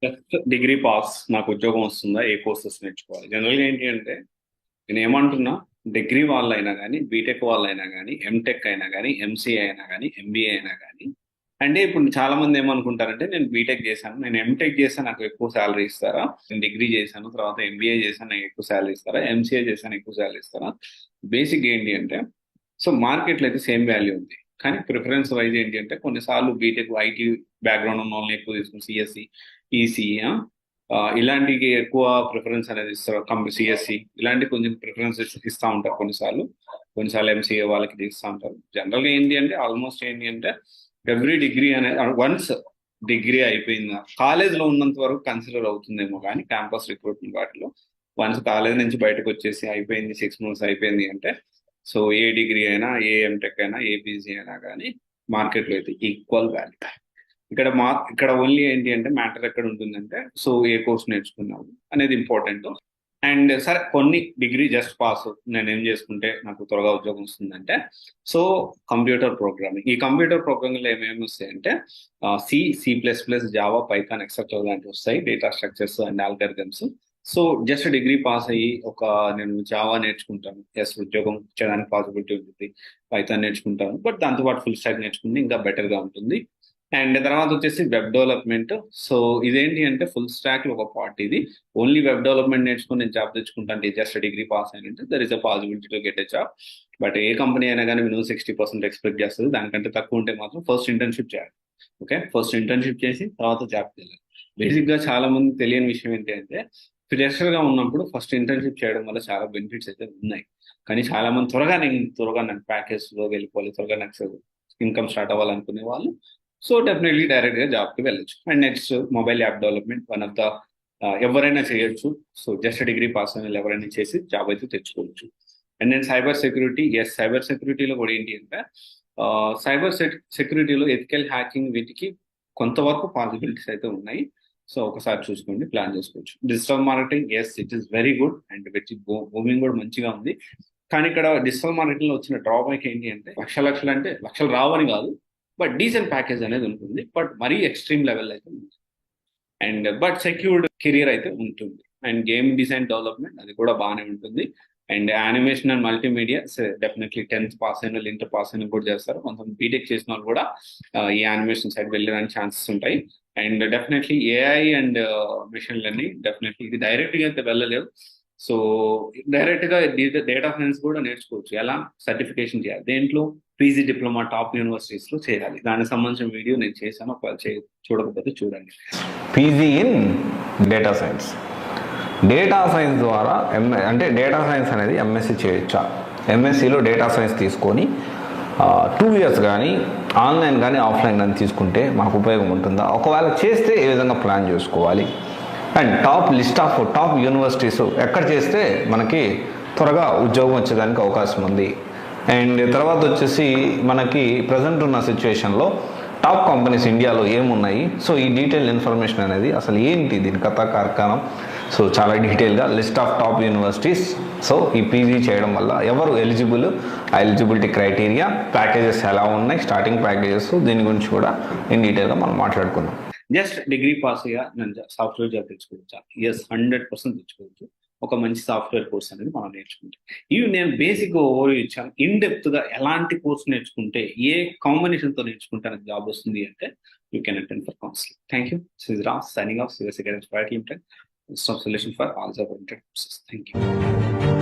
Just degree pass నాకు ఉద్యోగం వస్తుందా, ఏ కోర్సెస్ నేర్చుకోవాలి. జనరల్గా ఏంటి అంటే నేను ఏమంటున్నా, డిగ్రీ వాళ్ళైనా కానీ, బీటెక్ వాళ్ళైనా కానీ, ఎంటెక్ అయినా కానీ, ఎంసీఏ అయినా కానీ, ఎంబీఏ అయినా కానీ, అంటే ఇప్పుడు చాలా మంది ఏమనుకుంటారంటే నేను బీటెక్ చేశాను, నేను ఎంటెక్ చేశాను, నాకు ఎక్కువ శాలరీ ఇస్తారా, నేను డిగ్రీ చేశాను తర్వాత ఎంబీఏ చేశాను, నాకు ఎక్కువ శాలరీ ఇస్తారా, ఎంసీఏ చేశాను ఎక్కువ శాలరీ ఇస్తారా. బేసిక్ ఏంటి అంటే, సో మార్కెట్లో అయితే సేమ్ వాల్యూ ఉంది, కానీ ప్రిఫరెన్స్ వైజ్ ఏంటి అంటే కొన్నిసార్లు బీటెక్ ఐటీ బ్యాక్గ్రౌండ్ ఉన్న వాళ్ళని ఎక్కువ తీసుకుని సిఎస్సి, ఈసీ ఇలాంటికి ఎక్కువ ప్రిఫరెన్స్ అనేది ఇస్తారు. సిఎస్సి ఇలాంటి కొంచెం ప్రిఫరెన్స్ ఇస్తూ ఉంటారు కొన్నిసార్లు. కొన్నిసార్లు ఎంసీఏ వాళ్ళకి ఇస్తూ ఉంటారు. జనరల్గా ఏంటి అంటే ఆల్మోస్ట్ ఏంటి అంటే ఎవ్రీ డిగ్రీ అనేది వన్స్ డిగ్రీ అయిపోయిందా, కాలేజ్లో ఉన్నంత వరకు కన్సిడర్ అవుతుందేమో కానీ క్యాంపస్ రిక్రూట్మెంట్ వాటిలో వన్స్ కాలేజ్ నుంచి బయటకు వచ్చేసి అయిపోయింది 6 months అయిపోయింది అంటే, సో ఏ డిగ్రీ అయినా, ఏ ఎంటెక్ అయినా, ఏ పీజీ అయినా కానీ మార్కెట్లో అయితే ఈక్వల్ వాల్యూ. ఇక్కడ ఓన్లీ ఏంటి అంటే మ్యాటర్ ఎక్కడ ఉంటుందంటే, సో ఏ కోర్స్ నేర్చుకున్నాము అనేది ఇంపార్టెంట్. అండ్ సరే కొన్ని డిగ్రీ జస్ట్ పాస్ నేను ఏం చేసుకుంటే నాకు త్వరగా ఉద్యోగం వస్తుందంటే, సో కంప్యూటర్ ప్రోగ్రామింగ్. ఈ కంప్యూటర్ ప్రోగ్రామింగ్ లో ఏమేమి వస్తాయంటే సి++, జావా, పైథాన్, ఎక్సెట్రా లాంటివి వస్తాయి, data structures and algorithms. So just degree pass అయ్యి నేను జావా నేర్చుకుంటాను, ఎస్ ఉద్యోగం చేయడానికి పాసిబిలిటీ ఉంటుంది. పైథాన్ నేర్చుకుంటాను, బట్ దాంతోపాటు ఫుల్ స్టాక్ నేర్చుకుంటే ఇంకా బెటర్ గా ఉంటుంది. అండ్ తర్వాత వచ్చేసి వెబ్ డెవలప్మెంట్. సో ఇదేంటి అంటే ఫుల్ స్టాక్ ఒక పార్ట్ ఇది. ఓన్లీ వెబ్ డెవలప్మెంట్ నేర్చుకుని నేను జాబ్ తెచ్చుకుంటాను జస్ట్ డిగ్రీ పాస్ అయినంటే there is a possibility to get a job. But ఏ కంపెనీ అయినా కానీ మినిమం 60% ఎక్స్పెక్ట్ చేస్తుంది. దానికంటే తక్కువ ఉంటే మాత్రం ఫస్ట్ ఇంటర్న్షిప్ చేయాలి. ఓకే, ఫస్ట్ ఇంటర్న్షిప్ చేసి తర్వాత జాబ్ చేయాలి. బేసిక్ గా చాలా మంది తెలియని విషయం ఏంటి అంటే, ఫ్రెషర్ గా ఉన్నప్పుడు ఫస్ట్ ఇంటర్న్షిప్ చేయడం వల్ల చాలా బెనిఫిట్స్ అయితే ఉన్నాయి. కానీ చాలా మంది త్వరగా నాకు ప్యాకేజ్ లో వెళ్ళిపోవాలి, త్వరగా నాకు ఇన్కమ్ స్టార్ట్ అవ్వాలనుకునే వాళ్ళు సో డెఫినెట్లీ డైరెక్ట్ గా జాబ్ కి వెళ్ళొచ్చు. And next mobile app development, one of the ఎవరైనా చేయొచ్చు. సో జస్ట్ డిగ్రీ పాస్ అయిన ఎవరైనా చేసి జాబ్ అయితే తెచ్చుకోవచ్చు. అండ్ నేను సైబర్ సెక్యూరిటీ, సైబర్ సెక్యూరిటీలో కూడా ఏంటి అంటే సైబర్ సెక్యూరిటీలో ఎథికల్ హ్యాకింగ్ వీటికి కొంతవరకు పాసిబిలిటీస్ అయితే ఉన్నాయి. సో ఒకసారి చూసుకోండి, ప్లాన్ చేసుకోవచ్చు. Digital marketing, it is very good and booming కూడా మంచిగా ఉంది. కానీ ఇక్కడ డిజిటల్ మార్కెటింగ్ లో వచ్చిన డ్రాబ్యాక్ ఏంటి అంటే లక్షలు అంటే లక్షలు రావని కాదు, బట్ డీసెంట్ ప్యాకేజ్ అనేది ఉంటుంది, బట్ మరీ ఎక్స్ట్రీమ్ లెవెల్ అయితే ఉంటుంది. అండ్ బట్ సెక్యూర్డ్ కెరియర్ అయితే ఉంటుంది. అండ్ గేమ్ డిజైన్ డెవలప్మెంట్ అది కూడా బాగానే ఉంటుంది. And animation and multimedia definitely 10th pass అయిన వాళ్ళు, ఇంటర్ పాస్ అయిన కూడా చేస్తారు. కొంత బీటెక్ చేసిన వాళ్ళు కూడా ఈ యానిమేషన్ సైడ్ వెళ్ళడానికి ఛాన్సెస్ ఉంటాయి. And definitely AI and machine learning, definitely ఇది డైరెక్ట్ గా అయితే వెళ్ళలేదు. సో డైరెక్ట్ గా డేటా సైన్స్ కూడా నేర్చుకోవచ్చు. ఎలా సర్టిఫికేషన్ చేయాలి, దేంట్లో పీజీ డిప్లొమా టాప్ యూనివర్సిటీస్ లో చేయాలి. దానికి సంబంధించిన వీడియో నేను చేశాను, ఒకవేళ చూడకపోతే చూడండి. PG in data science. Data science ద్వారా అంటే డేటా సైన్స్ అనేది ఎంఎస్సి చేయొచ్చా? ఎంఎస్సిలో డేటా సైన్స్ తీసుకొని 2 years కానీ ఆన్లైన్ కానీ ఆఫ్లైన్ కానీ తీసుకుంటే మాకు ఉపయోగం ఉంటుందా? ఒకవేళ చేస్తే ఏ విధంగా ప్లాన్ చేసుకోవాలి? And list of top universities ఎక్కడ చేస్తే మనకి త్వరగా ఉద్యోగం వచ్చేదానికి అవకాశం ఉంది? అండ్ తర్వాత వచ్చేసి మనకి ప్రజెంట్ ఉన్న సిచ్యువేషన్లో టాప్ కంపెనీస్ ఇండియాలో ఏమున్నాయి? సో ఈ డీటెయిల్ ఇన్ఫర్మేషన్ అనేది అసలు ఏంటి, దీని కథా కార్ఖానం, సో చాలా డీటెయిల్గా list of top universities. So ఈ పీజీ చేయడం వల్ల ఎవరు ఎలిజిబుల్, ఆ ఎలిజిబిలిటీ క్రైటీరియా, ప్యాకేజెస్ ఎలా ఉన్నాయి, స్టార్టింగ్ ప్యాకేజెస్, దీని గురించి కూడా ఇన్ డీటెయిల్గా మనం మాట్లాడుకుందాం. జస్ట్ డిగ్రీ పాస్ అయ్యా నేను సాఫ్ట్వేర్ జాబ్ తెచ్చుకోవచ్చా? 100% తెచ్చుకోవచ్చు. ఒక మంచి సాఫ్ట్వేర్ కోర్స్ అనేది మనం నేర్చుకుంటాం. ఇవి నేను బేసిక్ ఓవర్ ఇచ్చాను. ఇన్ డెప్త్ గా ఎలాంటి కోర్స్ నేర్చుకుంటే, ఏ కాంబినేషన్ తో నేర్చుకుంటే నాకు జాబ్ వస్తుంది అంటే you can attend for counselling. Thank you. Signing off CVS Academics Private Limited, solution for all job oriented courses. Thank you.